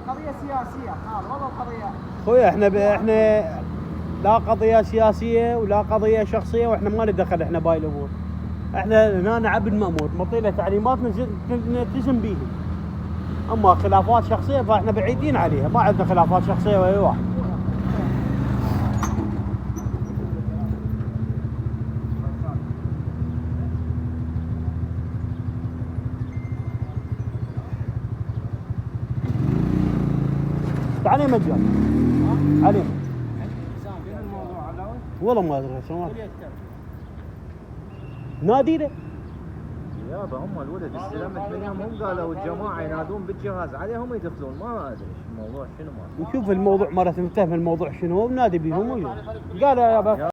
قضية سياسية والله قضية. خويا احنا لا قضية سياسية ولا قضية شخصية، واحنا ما ندخل احنا باي الامور. احنا هنا عبد مأمور مطينا تعليمات نلتزم بيها. اما خلافات شخصية فاحنا بعيدين عليها، ما عندنا خلافات شخصية ويا واحد. عليه مجال عليه. والله ما ادري شلون نادينا يابا هم الولد استلمت منهم، هم قالوا الجماعه ينادون بالجهاز عليهم يدخلون، ما ادري الموضوع شنو. نشوف الموضوع مرة مفتهم الموضوع شنو ونادي بيهم قال يابا